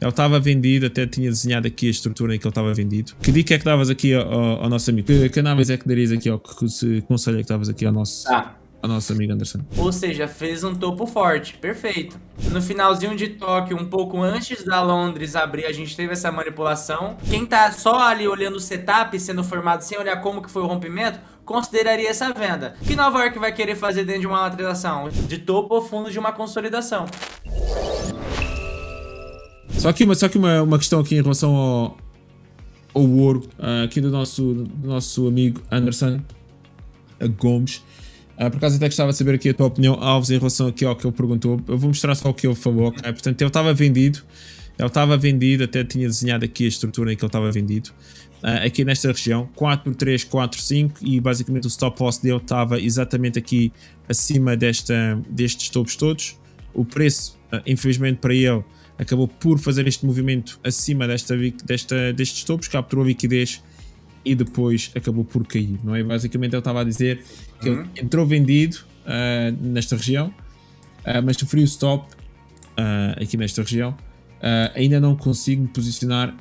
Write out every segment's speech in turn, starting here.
Ele estava vendido, até tinha desenhado aqui a estrutura em que ele estava vendido. Que dica é que davas aqui ao nosso amigo? Que análise é que darias aqui, que conselho é que davas aqui ao nosso amigo Anderson? Ou seja, fez um topo forte, perfeito. No finalzinho de Tóquio, um pouco antes da Londres abrir, a gente teve essa manipulação. Quem tá só ali olhando o setup sendo formado sem olhar como que foi o rompimento, consideraria essa venda. O que Nova York vai querer fazer dentro de uma lateralização? De topo ou fundo de uma consolidação. Só que uma questão aqui em relação ao ouro, aqui do nosso amigo Anderson Gomes. Por acaso até gostava de saber aqui a tua opinião, Alves, em relação aqui ao que ele perguntou. Eu vou mostrar só o que ele falou, ok? Portanto, ele estava vendido, até tinha desenhado aqui a estrutura em que ele estava vendido. Aqui nesta região, 4.3, 4.5, e basicamente o stop loss dele estava exatamente aqui acima destes topos todos. O preço, infelizmente para ele, acabou por fazer este movimento acima destes topos, capturou liquidez e depois acabou por cair, não é? Basicamente ele estava a dizer que ele entrou vendido nesta região, mas sofreu stop aqui nesta região. Ainda não consigo me posicionar,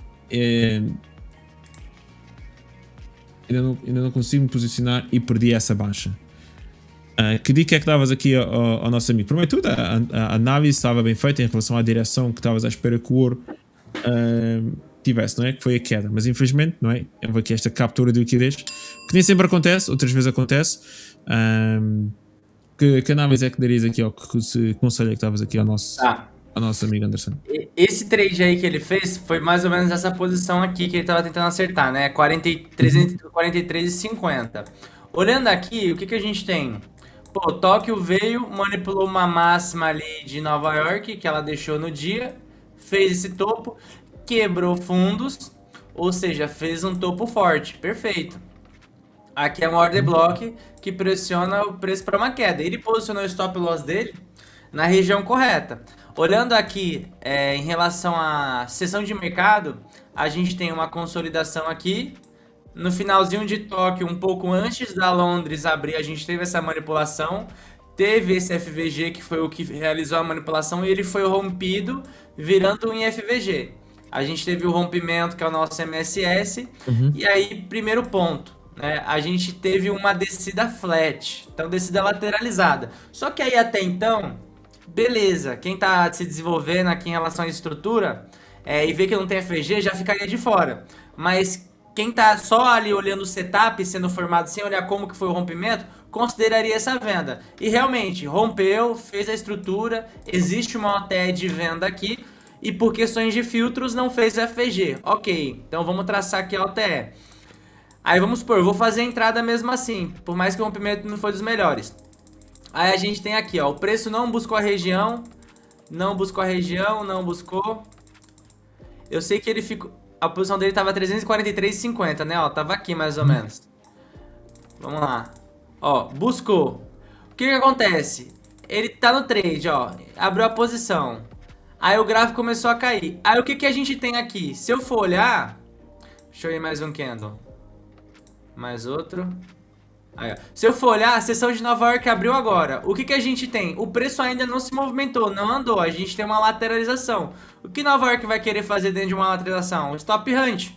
ainda não consigo me posicionar e perdi essa baixa. Que dica é que davas aqui ao nosso amigo? Primeiro de tudo, a análise estava bem feita em relação à direção que estavas à espera que o ouro tivesse, não é? Que foi a queda, mas infelizmente, não é? Houve aqui esta captura de liquidez, que nem sempre acontece, outras vezes acontece. Que análise é que darias aqui, que conselho é que davas aqui ao nosso amigo Anderson? Esse trade aí que ele fez foi mais ou menos essa posição aqui que ele estava tentando acertar, né? 43,50. Olhando aqui, o que a gente tem? Pô, Tóquio veio, manipulou uma máxima ali de Nova York, que ela deixou no dia, fez esse topo, quebrou fundos, ou seja, fez um topo forte, perfeito. Aqui é um order block que pressiona o preço para uma queda. Ele posicionou o stop loss dele na região correta. Olhando aqui em relação à sessão de mercado, a gente tem uma consolidação aqui. No finalzinho de Tóquio, um pouco antes da Londres abrir, a gente teve essa manipulação. Teve esse FVG que foi o que realizou a manipulação e ele foi rompido virando um FVG. A gente teve o rompimento que é o nosso MSS. E aí, primeiro ponto, né? A gente teve uma descida flat, então descida lateralizada. Só que aí até então, beleza, quem tá se desenvolvendo aqui em relação à estrutura e vê que não tem FVG já ficaria de fora. Mas quem tá só ali olhando o setup sendo formado sem olhar como que foi o rompimento, consideraria essa venda. E realmente, rompeu, fez a estrutura, existe uma OTE de venda aqui, e por questões de filtros não fez FVG. Ok, então vamos traçar aqui a OTE. Aí vamos supor, vou fazer a entrada mesmo assim, por mais que o rompimento não foi dos melhores. Aí a gente tem aqui, ó, o preço não buscou a região, não buscou. Eu sei que ele ficou... A posição dele tava 343,50, né? Ó, tava aqui mais ou menos. Vamos lá. Ó, buscou. O que acontece? Ele tá no trade, ó. Abriu a posição. Aí o gráfico começou a cair. Aí o que a gente tem aqui? Se eu for olhar... Deixa eu ir mais um candle. Mais outro. Aí, ó. Se eu for olhar, a sessão de Nova York abriu agora. O que a gente tem? O preço ainda não se movimentou, não andou. A gente tem uma lateralização. O que Nova York vai querer fazer dentro de uma lateralização? Stop hunt.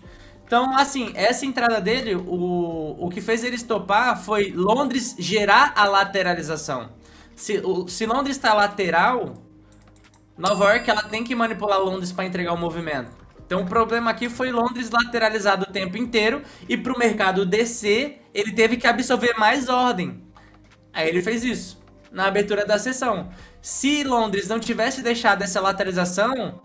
Então, assim, essa entrada dele, o que fez ele stopar foi Londres gerar a lateralização. Se Londres está lateral, Nova York ela tem que manipular Londres para entregar o movimento. Então o problema aqui foi Londres lateralizado o tempo inteiro e para o mercado descer, ele teve que absorver mais ordem. Aí ele fez isso na abertura da sessão. Se Londres não tivesse deixado essa lateralização,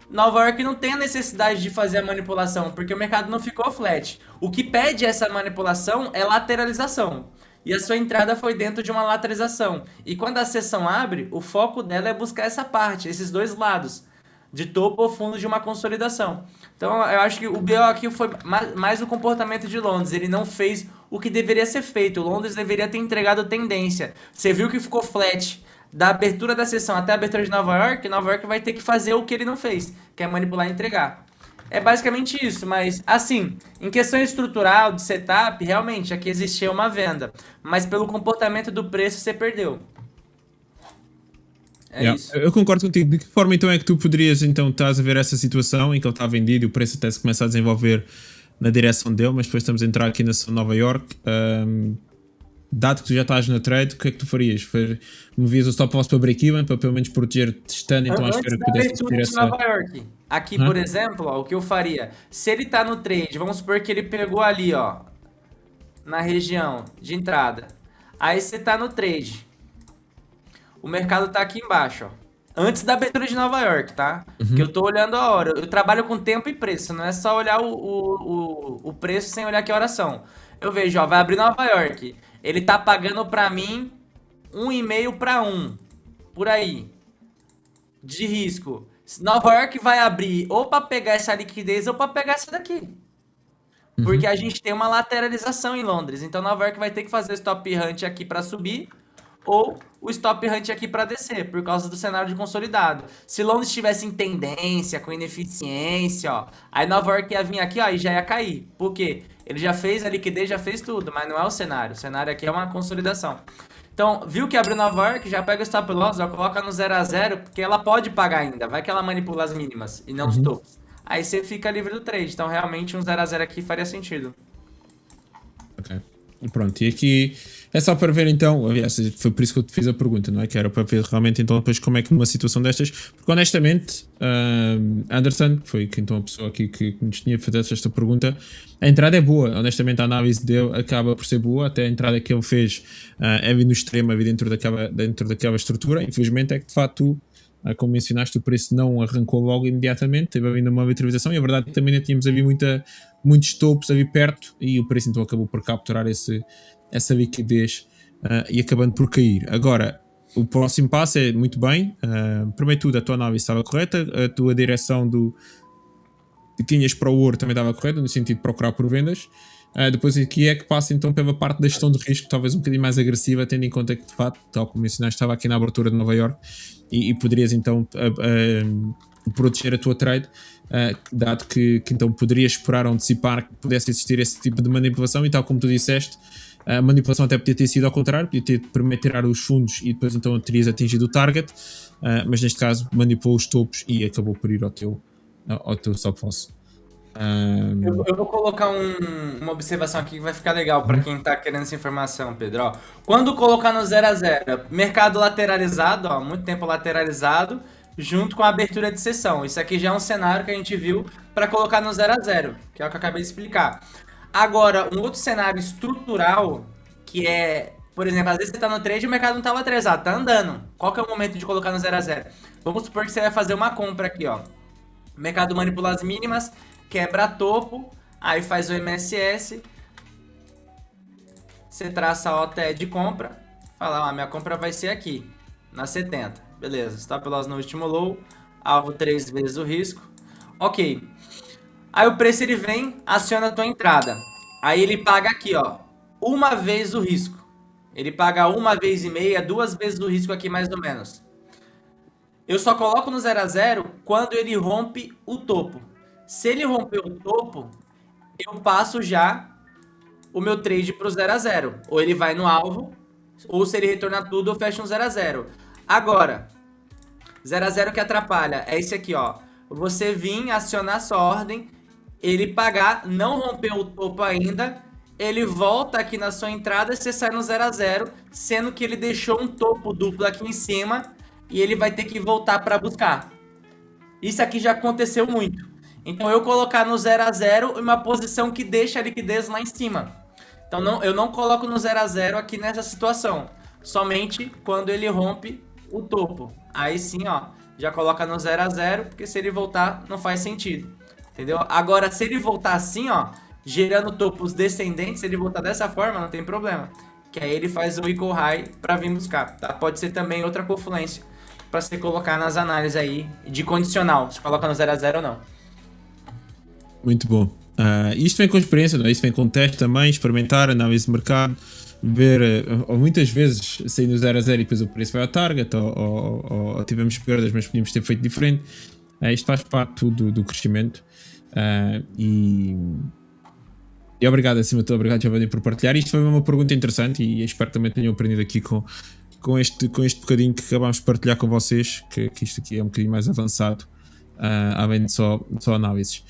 Nova York não tem a necessidade de fazer a manipulação, porque o mercado não ficou flat. O que pede essa manipulação é lateralização. E a sua entrada foi dentro de uma lateralização. E quando a sessão abre, o foco dela é buscar essa parte, esses dois lados, de topo ou fundo de uma consolidação. Então eu acho que o BO aqui foi mais o comportamento de Londres. Ele não fez o que deveria ser feito. O Londres deveria ter entregado tendência. Você viu que ficou flat da abertura da sessão até a abertura de Nova York. Nova York vai ter que fazer o que ele não fez, que é manipular e entregar. É basicamente isso, mas assim, em questão estrutural, de setup, realmente aqui existia uma venda. Mas pelo comportamento do preço você perdeu. É Yeah. isso. Eu concordo contigo. De que forma então é que tu poderias, então, estás a ver essa situação em que ele está vendido e o preço até se começa a desenvolver na direção dele, mas depois estamos a entrar aqui na Nova York. Dado que tu já estás na trade, o que é que tu farias? Movias o stop loss para break-even, para pelo menos proteger, testando então à Antes espera que da pudesse abertura existir de essa. Nova York. Aqui, Hã? por exemplo, ó, o que eu faria? Se ele tá no trade, vamos supor que ele pegou ali, ó, na região de entrada. Aí você tá no trade. O mercado tá aqui embaixo, ó. Antes da abertura de Nova York, tá? Que eu tô olhando a hora. Eu trabalho com tempo e preço, não é só olhar o preço sem olhar que horas são. Eu vejo, ó, vai abrir Nova York. Ele tá pagando pra mim 1,5 para 1. Por aí. De risco. Nova York vai abrir ou para pegar essa liquidez ou para pegar essa daqui. Porque a gente tem uma lateralização em Londres. Então Nova York vai ter que fazer o stop hunt aqui para subir ou o stop hunt aqui para descer, por causa do cenário de consolidado. Se Londres estivesse em tendência, com ineficiência, ó, aí Nova York ia vir aqui, ó, e já ia cair. Por quê? Ele já fez a liquidez, já fez tudo, mas não é o cenário. O cenário aqui é uma consolidação. Então, viu que abriu Nova York, já pega o stop loss, já coloca no 0 a 0, porque ela pode pagar ainda. Vai que ela manipula as mínimas e não os Uhum. topos. Aí você fica livre do trade. Então, realmente, um 0 a 0 aqui faria sentido. Ok. E pronto, e aqui é só para ver então, aliás, foi por isso que eu te fiz a pergunta, não é? Que era para ver realmente então depois como é que numa situação destas, porque honestamente, Anderson, foi que, então a pessoa aqui que nos tinha feito esta pergunta, a entrada é boa, honestamente a análise dele acaba por ser boa, até a entrada que ele fez é no extremo, é dentro daquela estrutura, infelizmente é que de facto como mencionaste, o preço não arrancou logo imediatamente, teve ainda uma vitorização e a verdade é que também ainda tínhamos ali muitos topos ali perto e o preço então acabou por capturar essa liquidez e acabando por cair. Agora, o próximo passo é muito bem, primeiro tudo a tua análise estava correta, a tua direção de que ias para o ouro também estava correta, no sentido de procurar por vendas. Depois aqui é que passa então pela parte da gestão de risco, talvez um bocadinho mais agressiva, tendo em conta que de facto, tal como mencionaste, estava aqui na abertura de Nova York e poderias então proteger a tua trade, dado que então poderias esperar ou antecipar que pudesse existir esse tipo de manipulação e tal como tu disseste, a manipulação até podia ter sido ao contrário, podia ter permitido tirar os fundos e depois então terias atingido o target, mas neste caso manipulou os topos e acabou por ir ao teu stop loss. Eu vou colocar uma observação aqui que vai ficar legal para quem tá querendo essa informação, Pedro. Ó, quando colocar no 0 a 0, mercado lateralizado, ó, muito tempo lateralizado, junto com a abertura de sessão. Isso aqui já é um cenário que a gente viu para colocar no 0 a 0, que é o que eu acabei de explicar. Agora, um outro cenário estrutural, que é, por exemplo, às vezes você tá no trade e o mercado não tá lateralizado, tá andando. Qual que é o momento de colocar no 0 a 0? Vamos supor que você vai fazer uma compra aqui, ó. O mercado manipula as mínimas, quebra topo, aí faz o MSS, você traça a OTE de compra, fala, ó, minha compra vai ser aqui, na 70, beleza, stop loss no último low, alvo 3 vezes o risco, ok. Aí o preço ele vem, aciona a tua entrada, aí ele paga aqui, ó, uma vez o risco, ele paga 1,5 vezes, 2 vezes o risco aqui mais ou menos. Eu só coloco no 0 a 0 quando ele rompe o topo. Se ele romper o topo, eu passo já o meu trade pro 0 a 0. Ou ele vai no alvo, ou se ele retornar tudo, eu fecho no 0 a 0. Agora, 0 a 0 que atrapalha é esse aqui, ó. Você vir, acionar sua ordem, ele pagar, não romper o topo ainda, ele volta aqui na sua entrada e você sai no 0 a 0, sendo que ele deixou um topo duplo aqui em cima e ele vai ter que voltar para buscar. Isso aqui já aconteceu muito. Então eu colocar no 0 a 0 uma posição que deixa a liquidez lá em cima. Então não, eu não coloco no 0 a 0 aqui nessa situação. Somente quando ele rompe o topo. Aí sim, ó, já coloca no 0 a 0, porque se ele voltar não faz sentido. Entendeu? Agora, se ele voltar assim, ó, gerando topos descendentes, se ele voltar dessa forma, não tem problema. Que aí ele faz o equal high para vir buscar, tá? Pode ser também outra confluência para você colocar nas análises aí de condicional, se coloca no 0 a 0 ou não. Muito bom. Isto vem com experiência, não é? Isto vem com teste também, experimentar, análise de mercado, ver, ou muitas vezes sair no 0 a 0 e depois o preço vai ao target, ou tivemos perdas, mas podíamos ter feito diferente. Isto faz parte tudo do crescimento. E obrigado, acima de tudo, obrigado, Giovanni, por partilhar. Isto foi uma pergunta interessante e espero que também tenham aprendido aqui com com este bocadinho que acabámos de partilhar com vocês, que isto aqui é um bocadinho mais avançado, além de só análises.